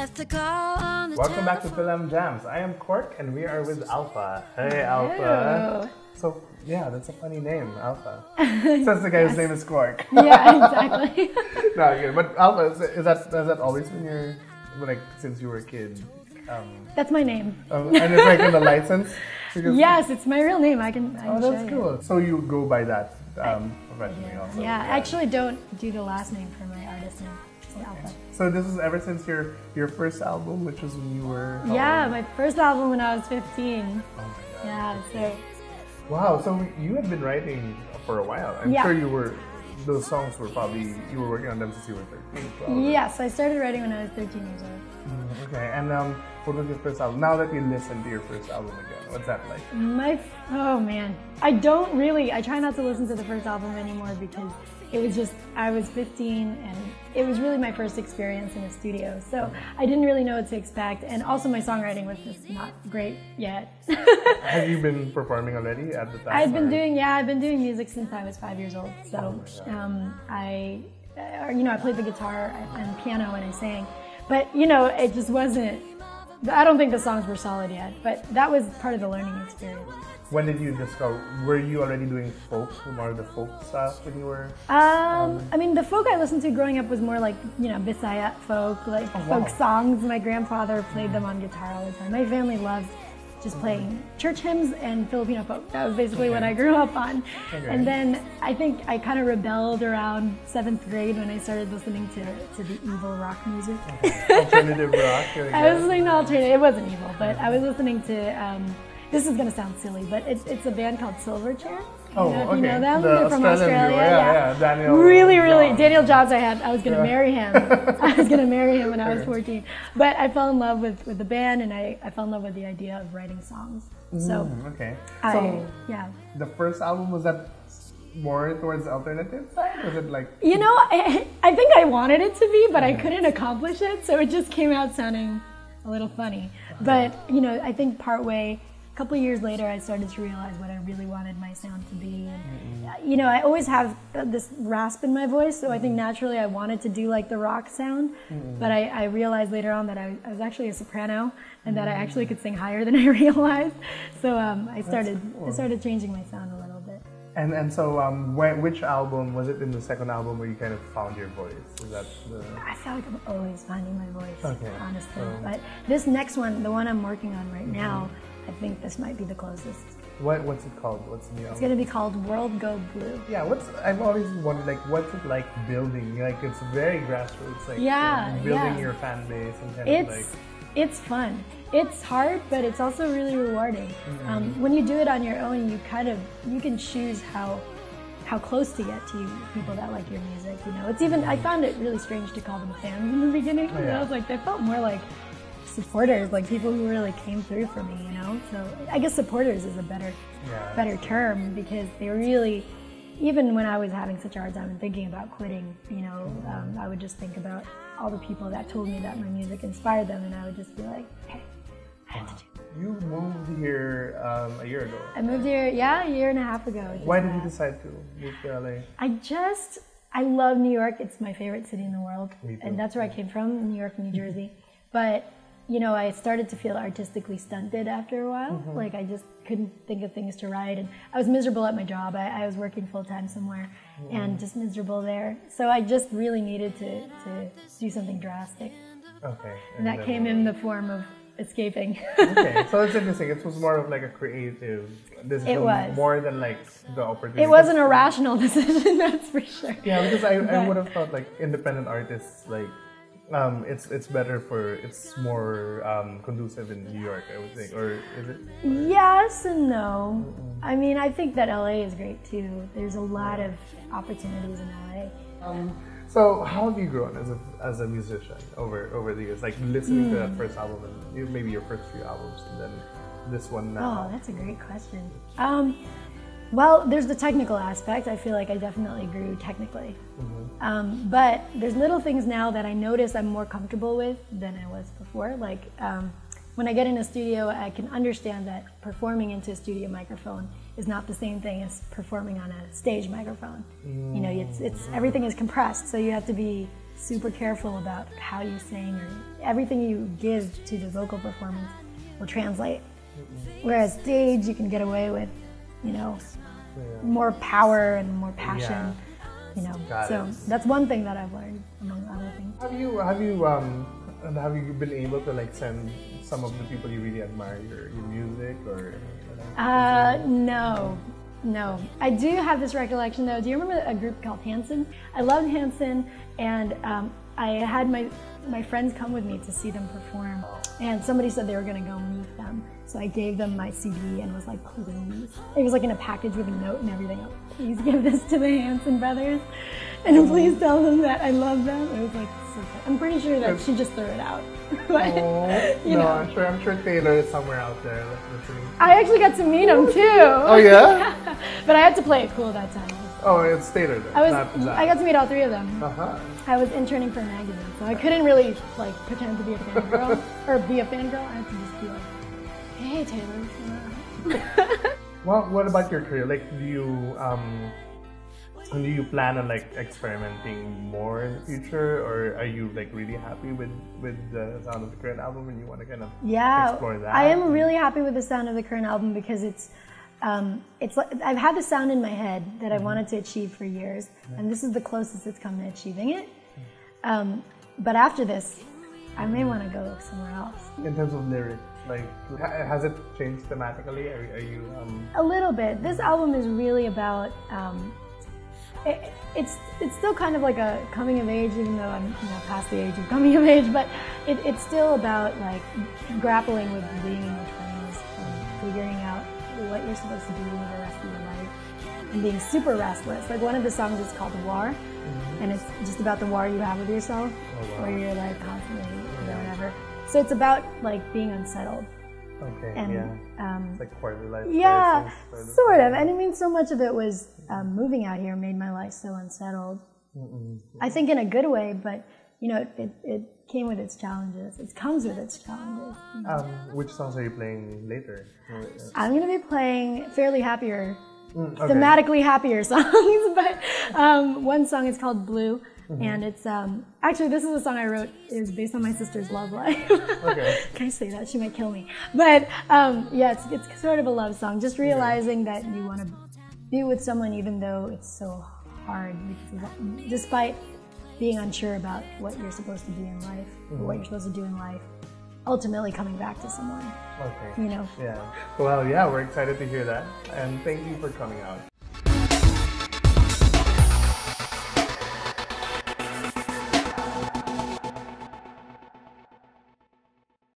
Welcome back to Filam Jams. I am Cork and we are with ALFA. Hey ALFA. So yeah, that's a funny name, ALFA. Since the guy's name is Cork. Yeah, exactly. No, but ALFA, has that always been your, like, since you were a kid? That's my name. And it's like in the license? Yes, it's my real name. I can Oh, that's show cool. you. So you go by that professionally also? Yeah, I actually don't do the last name for my artist name. It's ALFA. So this is ever since your first album, which was when you were... Yeah, my first album when I was 15. Oh my God. Yeah, so... Wow, so you had been writing for a while. I'm sure those songs were probably, you were working on them since you were 13, probably. Yes, I started writing when I was 13 years old. Okay, and what was your first album? Now that you listen to your first album again, what's that like? Oh man, I try not to listen to the first album anymore because it was just, I was 15 and it was really my first experience in a studio. So I didn't really know what to expect, and also my songwriting was just not great yet. Have you been performing already at the time? I've been doing music since I was 5 years old. So I played the guitar and piano and I sang. But, it just wasn't, I don't think the songs were solid yet, but that was part of the learning experience. When did you discover, were you already doing folk, more of the folk stuff when you were? I mean, the folk I listened to growing up was more like, Bisaya folk, like folk songs. My grandfather played them on guitar all the time. My family loved just playing church hymns and Filipino folk. That was basically what I grew up on. Okay. And then I think I kind of rebelled around 7th grade when I started listening to the evil rock music. Alternative rock? I was listening to alternative, it wasn't evil, but I was listening to, this is going to sound silly, but it's a band called Silverchair. Oh, okay. You know them? The They're from Australia. Yeah, Daniel. Really, Daniel Johns. I was going to marry him. I was going to marry him when I was 14. But I fell in love with the band, and I fell in love with the idea of writing songs. So, the first album, was that more towards the alternative side? Was it like... I think I wanted it to be, but I couldn't accomplish it, so it just came out sounding a little funny. But, I think partway... A couple of years later, I started to realize what I really wanted my sound to be. And, I always have this rasp in my voice, so I think naturally I wanted to do like the rock sound. But I realized later on that I was actually a soprano and that I actually could sing higher than I realized. So I started changing my sound a little bit. And so, which album, was it in the second album where you kind of found your voice? Is that I feel like I'm always finding my voice, honestly. But this next one, the one I'm working on right now, I think this might be the closest. What's it called? What's the album? It's going to be called World Go Blue. Yeah, I've always wondered, like, what's it like building? Like, it's very grassroots, like building your fan base and kind of like... It's fun. It's hard, but it's also really rewarding. When you do it on your own, you can choose how close to get to people that like your music. It's even, I found it really strange to call them fans in the beginning. I was like, they felt more like supporters, like people who really came through for me, So I guess supporters is a better term, because they really, even when I was having such a hard time and thinking about quitting, I would just think about all the people that told me that my music inspired them, and I would just be like, hey, I have to do it. You moved here a year ago. I moved here, a year and a half ago. Why did you decide to move to LA? I love New York. It's my favorite city in the world. Me too. And that's where I came from, New York, New Jersey. But I started to feel artistically stunted after a while. Like I just couldn't think of things to write, and I was miserable at my job. I was working full-time somewhere and just miserable there. So I just really needed to do something drastic. Okay. And that came in the form of escaping. Okay, so it's interesting. It was more of like a creative decision. It was. More than like the opportunity. It wasn't a rational decision, that's for sure. Yeah, because I would have thought like independent artists, like, it's more conducive in New York, I would think, or is it? Yes and no. I mean, I think that LA is great too. There's a lot of opportunities in LA. So how have you grown as a musician over the years? Like listening to that first album and maybe your first few albums, and then this one now. Oh, that's a great question. Well, there's the technical aspect. I feel like I definitely grew technically. But there's little things now that I notice I'm more comfortable with than I was before. Like when I get in a studio, I can understand that performing into a studio microphone is not the same thing as performing on a stage microphone. It's everything is compressed, so you have to be super careful about how you sing, or everything you give to the vocal performance will translate. Whereas stage, you can get away with, you know, more power and more passion. You know, so that's one thing that I've learned, among other things. Have you been able to like send some of the people you really admire your music or? No. I do have this recollection though. Do you remember a group called Hanson? I loved Hanson, and I had my friends come with me to see them perform. And somebody said they were going to go meet them. So I gave them my CD and was like, please. It was like in a package with a note and everything. Please give this to the Hanson brothers. And please tell them that I love them. It was like so cool. I'm pretty sure that she just threw it out. But, you know. I'm sure Taylor is somewhere out there listening. I actually got to meet him too. Oh yeah? But I had to play it cool that time. Oh, it's Taylor then. I got to meet all three of them. Uh-huh. I was interning for a magazine, so I couldn't really like pretend to be a fangirl or be a fangirl. I had to just be like, hey Taylor. Well, what about your career? Like, do you plan on like experimenting more in the future, or are you like really happy with the sound of the current album and you want to kind of explore that? I am really happy with the sound of the current album because it's like I've had the sound in my head that I wanted to achieve for years, and this is the closest it's come to achieving it. But after this, I may want to go somewhere else. In terms of lyrics, like, has it changed thematically? Are you? A little bit. This album is really about. It's still kind of like a coming of age, even though I'm past the age of coming of age. But it's still about like grappling with being in your 20s and figuring out what you're supposed to do the rest of your life, and being super restless. Like one of the songs is called "War," and it's just about the war you have with yourself, where you're like constantly whatever. So it's about like being unsettled. Okay. And, it's like quarter life. Yeah, sort of. And I mean, so much of it was moving out here made my life so unsettled. I think in a good way, but you know, it came with its challenges. It comes with its challenges. You know? Which songs are you playing later? I'm going to be playing fairly happier, thematically happier songs. But one song is called "Blue." And it's, actually this is a song I wrote. It was based on my sister's love life. Okay. Can I say that? She might kill me. But, yeah, it's sort of a love song. Just realizing that you want to be with someone even though it's so hard. Because despite being unsure about what you're supposed to be in life, or what you're supposed to do in life, ultimately coming back to someone. Okay. You know? Yeah. Well, yeah, we're excited to hear that. And thank you for coming out.